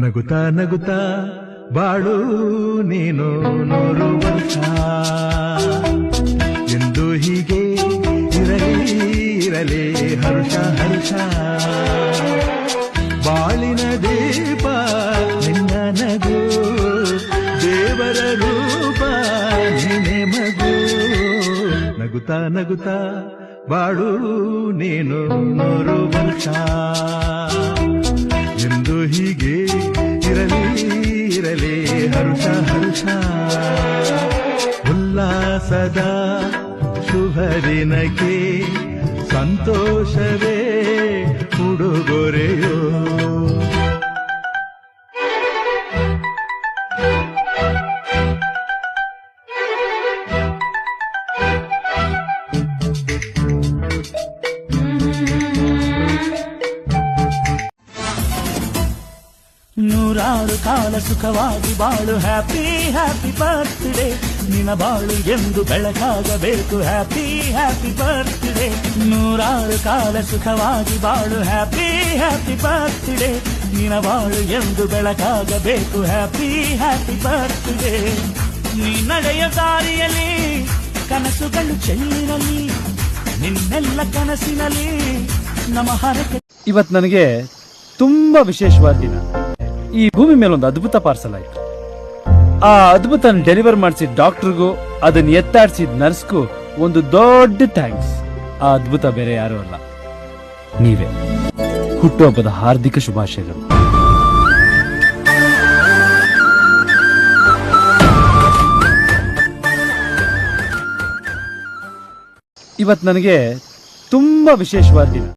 ನಗುತ್ತಾ ನಗುತ್ತಾ ಬಾಳು ನೀನು 100 ವರ್ಷ ಎಂದು ಹೀಗೆ ಇರಲಿ ಇರಲಿ ಹರ್ಷ ಹರ್ಷ ಬಾಳಿನ ದೀಪ ನಿನ್ನ ನಗು ದೇವರ ರೂಪ ನೀನೆ ಮಗು ನಗುತ್ತಾ ನಗುತ್ತಾ ಬಾಳು ನೀನು 100 ವರ್ಷ ಎಂದು ಹೀಗೆ ಇರಲಿ ಇರಲಿ ಹರ್ಷ ಹರ್ಷ ಉಲ್ಲಾಸದ ಶುಭ ದಿನಕ್ಕೆ ಸಂತೋಷವೇ ಉಡುಗೊರೆಯೋ ನೂರಾರು ಕಾಲ ಸುಖವಾಗಿ ಬಾಳು ಹ್ಯಾಪಿ ಹ್ಯಾಪಿ ಬರ್ತ್ಡೇ ನಿನ್ನ ಬಾಳು ಎಂದು ಬೆಳಕಾಗಬೇಕು ಹ್ಯಾಪಿ ಹ್ಯಾಪಿ ಬರ್ತ್ಡೇ ನೂರಾರು ಕಾಲ ಸುಖವಾಗಿ ಬಾಳು ಹ್ಯಾಪಿ ಹ್ಯಾಪಿ ಬರ್ತ್ಡೇ ನಿನ್ನ ಬಾಳು ಎಂದು ಬೆಳಕಾಗಬೇಕು ಹ್ಯಾಪಿ ಹ್ಯಾಪಿ ಬರ್ತ್ಡೇ ನೀ ನಡೆಯ ದಾರಿಯಲ್ಲಿ ಕನಸುಗಳು ಚೆಲ್ಲಿನಲ್ಲಿ ನಿನ್ನೆಲ್ಲ ಕನಸಿನಲ್ಲಿ ನಮ್ಮ ಹರಕೆ ಇವತ್ತು ನನಗೆ ತುಂಬಾ ವಿಶೇಷವಾದ ದಿನ. ಈ ಭೂಮಿ ಮೇಲೆ ಒಂದು ಅದ್ಭುತ ಪಾರ್ಸಲ್ ಆಯ್ತು. ಆ ಅದ್ಭುತ ಡೆಲಿವರ್ ಮಾಡಿಸಿದ ಡಾಕ್ಟರ್ಗೂ ಅದನ್ನ ಎತ್ತಾಡಿಸಿದ ನರ್ಸ್ಗೂ ಒಂದು ದೊಡ್ಡ ಥ್ಯಾಂಕ್ಸ್. ಆ ಅದ್ಭುತ ಬೇರೆ ಯಾರು ಅಲ್ಲ, ನೀವೇ. ಹುಟ್ಟುಹಬ್ಬದ ಹಾರ್ದಿಕ ಶುಭಾಶಯಗಳು. ಇವತ್ತು ನನಗೆ ತುಂಬಾ ವಿಶೇಷವಾದ ದಿನ.